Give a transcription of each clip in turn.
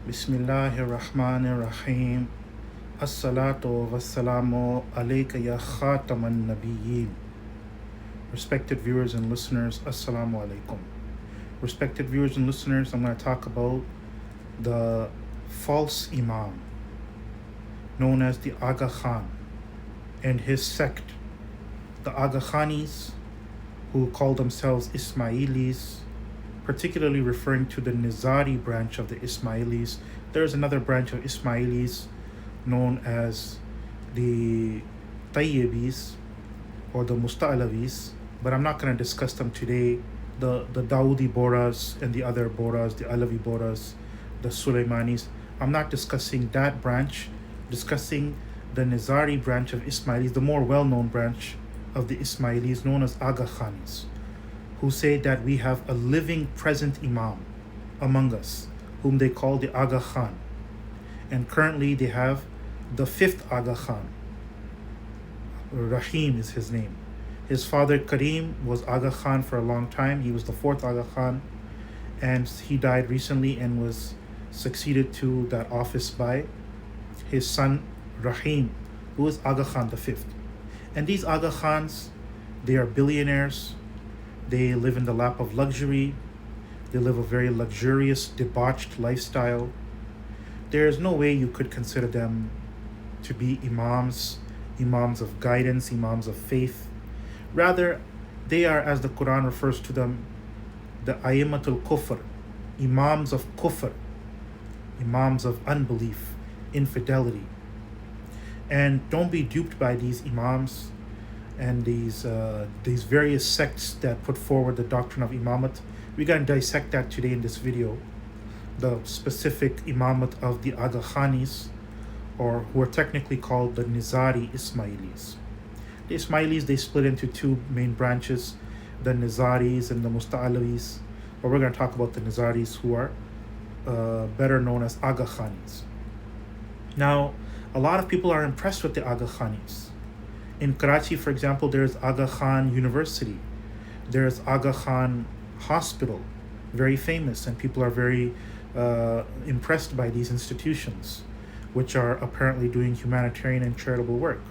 Bismillahir Rahmanir Rahim. As-salatu wassalamu alayka ya khataman nabiyyin. Respected viewers and listeners, Assalamu alaikum. Respected viewers and listeners, I'm going to talk about the false Imam known as the Aga Khan and his sect. The Aga Khanis, who call themselves Ismailis, particularly referring to the Nizari branch of the Ismailis. There is another branch of Ismailis known as the Tayyibis or the Musta'alavis, but I'm not going to discuss them today. The Dawoodi Bohras and the other Bohras, the Alavi Bohras, the Sulaymanis. I'm not discussing that branch, discussing the Nizari branch of Ismailis, the more well-known branch of the Ismailis known as Aga Khanis, who say that we have a living present Imam among us, whom they call the Aga Khan. And currently they have the fifth Aga Khan. Rahim is his name. His father Karim was Aga Khan for a long time. He was the fourth Aga Khan, and he died recently and was succeeded to that office by his son Rahim, who is Aga Khan the fifth. And these Aga Khans, they are billionaires. They live in the lap of luxury. They live a very luxurious, debauched lifestyle. There is no way you could consider them to be imams, imams of guidance, imams of faith. Rather, they are, as the Quran refers to them, the Ayyimatul Kufr, imams of kufr, imams of unbelief, infidelity. And don't be duped by these imams and these various sects that put forward the doctrine of imamat. We're going to dissect that today in this video. The specific imamat of the Aga Khanis, or who are technically called the Nizari Ismailis. The Ismailis, they split into two main branches, the Nizaris and the Musta'alawis. But we're going to talk about the Nizaris, who are better known as Aga Khanis. Now, a lot of people are impressed with the Aga Khanis. In Karachi, for example, there's Aga Khan University. There's Aga Khan Hospital, very famous, and people are very impressed by these institutions, which are apparently doing humanitarian and charitable work.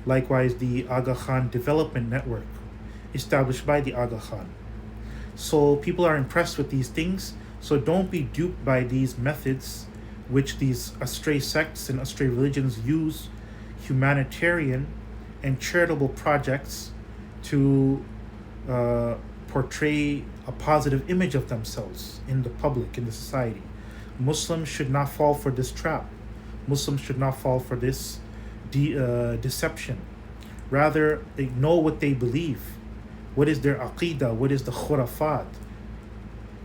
Likewise, the Aga Khan Development Network, established by the Aga Khan. So people are impressed with these things, so don't be duped by these methods which these astray sects and astray religions use, humanitarian and charitable projects, to portray a positive image of themselves in the public, in the society. Muslims should not fall for this trap. Muslims should not fall for this deception. Rather, they know what they believe. What is their aqidah? What is the khurafat?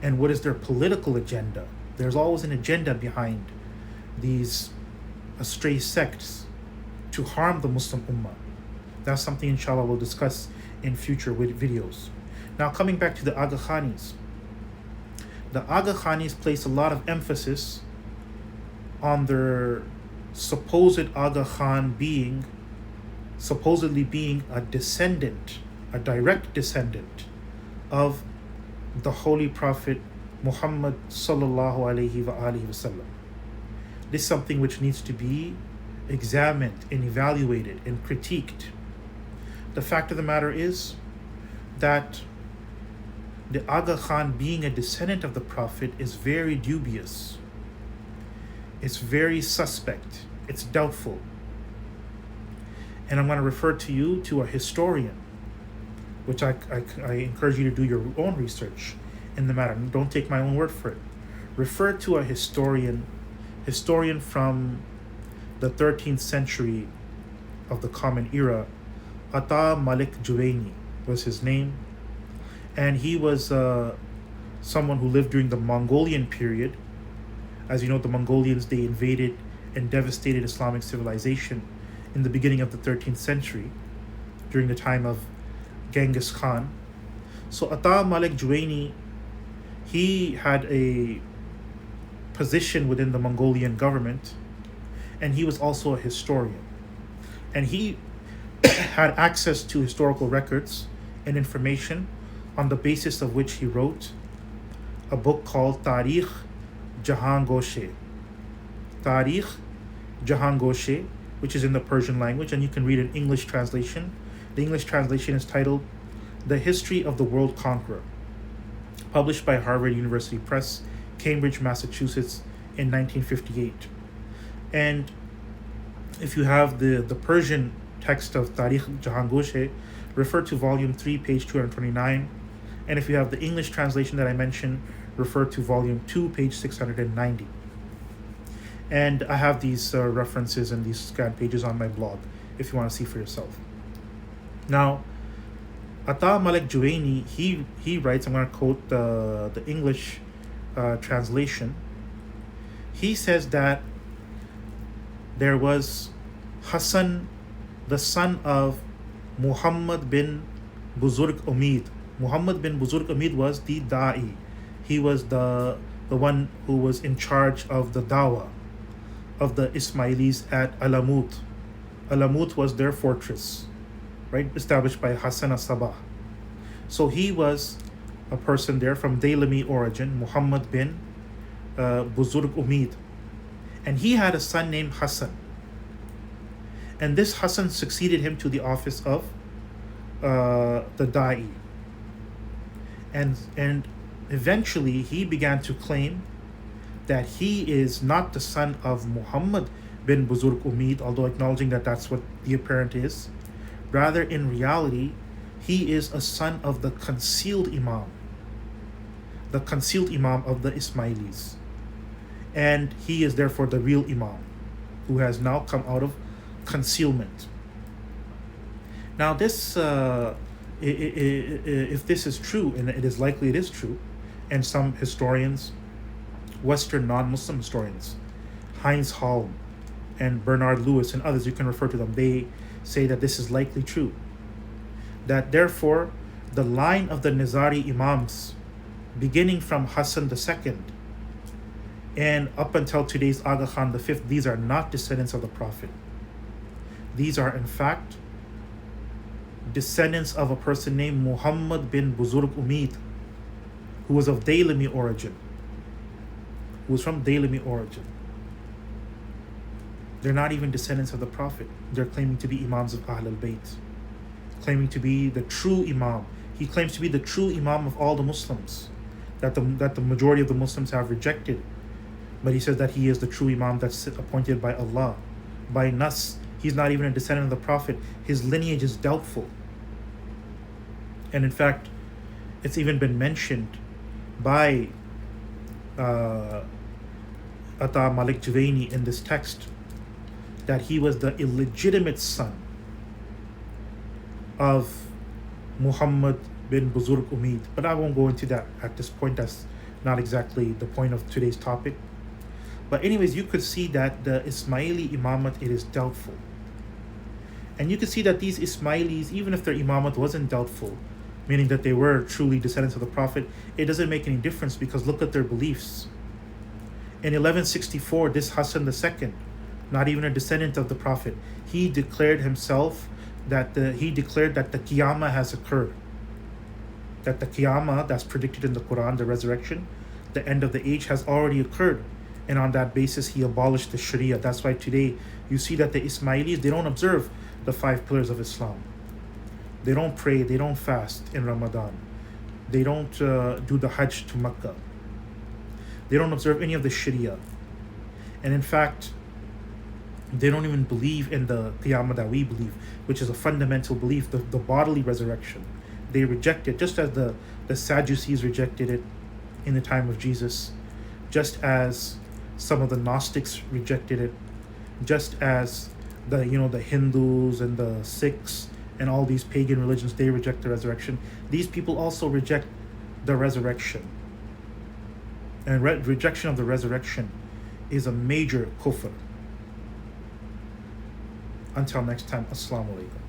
And what is their political agenda? There's always an agenda behind these astray sects to harm the Muslim Ummah. That's something, inshallah, we'll discuss in future videos. Now, coming back to the Aga Khanis. The Aga Khanis place a lot of emphasis on their supposed Aga Khan supposedly being a descendant, a direct descendant of the Holy Prophet Muhammad sallallahu alaihi wasallam. This is something which needs to be examined and evaluated and critiqued. The fact of the matter is that the Aga Khan being a descendant of the Prophet is very dubious. It's very suspect. It's doubtful. And I'm going to refer to you to a historian, which I encourage you to do your own research in the matter. Don't take my own word for it. Refer to a historian from the 13th century of the Common Era. Ata Malik Juwaini was his name, and he was someone who lived during the Mongolian period. As you know, the Mongolians, they invaded and devastated Islamic civilization in the beginning of the 13th century during the time of Genghis Khan. So Ata Malik Juwaini, he had a position within the Mongolian government, and he was also a historian. And he had access to historical records and information, on the basis of which he wrote a book called Tarikh Jahan Goshe, Tarikh Jahangoshe, which is in the Persian language, and you can read an English translation. The English translation is titled The History of the World Conqueror, published by Harvard University Press, Cambridge, Massachusetts in 1958. And if you have the Persian text of Tarikh Jahangoshe, refer to volume 3, page 229. And if you have the English translation that I mentioned, refer to volume 2, page 690. And I have these references and these scan pages on my blog if you want to see for yourself. Now, Ata Malik Juwaini, he writes, I'm going to quote the English translation. He says that there was Hassan, the son of Muhammad bin Buzurg Umid. Muhammad bin Buzurg Umid was the da'i. He was the one who was in charge of the dawah of the Ismailis at Alamut. Alamut was their fortress, right, established by Hassan as-Sabah. So he was a person there from Daylami origin, Muhammad bin Buzurg Umid. And he had a son named Hassan. And this Hassan succeeded him to the office of the da'i. And eventually he began to claim that he is not the son of Muhammad bin Buzurg Umid, although acknowledging that that's what the apparent is. Rather, in reality, he is a son of the concealed Imam of the Ismailis. And he is therefore the real Imam, who has now come out of concealment. Now this, if this is true, and it is likely it is true, and some historians, Western non-Muslim historians, Heinz Halm and Bernard Lewis and others, you can refer to them, they say that this is likely true. That therefore, the line of the Nizari Imams, beginning from Hassan II and up until today's Aga Khan V, these are not descendants of the Prophet. These are in fact descendants of a person named Muhammad bin Buzurg Umid, who was of Daylami origin. Who was from Daylami origin. They're not even descendants of the Prophet. They're claiming to be Imams of Ahl al-Bayt, claiming to be the true Imam. He claims to be the true Imam of all the Muslims, that the majority of the Muslims have rejected. But he says that he is the true Imam that's appointed by Allah. By Nas, he's not even a descendant of the Prophet. His lineage is doubtful. And in fact, it's even been mentioned by Ata Malik Juwaini in this text that he was the illegitimate son of Muhammad bin Buzurg Umid. But I won't go into that at this point. That's not exactly the point of today's topic. But anyways, you could see that the Ismaili imamat, it is doubtful. And you can see that these Ismailis, even if their imamat wasn't doubtful, meaning that they were truly descendants of the Prophet, it doesn't make any difference because look at their beliefs. In 1164, this Hassan II, not even a descendant of the Prophet, he declared himself that the Qiyamah has occurred. That the Qiyamah that's predicted in the Quran, the resurrection, the end of the age has already occurred. And on that basis, he abolished the Sharia. That's why today you see that the Ismailis, they don't observe the 5 pillars of Islam. They don't pray, they don't fast in Ramadan. They don't do the Hajj to Mecca. They don't observe any of the Sharia. And in fact, they don't even believe in the Qiyamah that we believe, which is a fundamental belief, the bodily resurrection. They reject it, just as the Sadducees rejected it in the time of Jesus, just as some of the Gnostics rejected it, just as the Hindus and the Sikhs and all these pagan religions, they reject the resurrection. These people also reject the resurrection. And rejection of the resurrection is a major kufr. Until next time, Assalamu alaikum.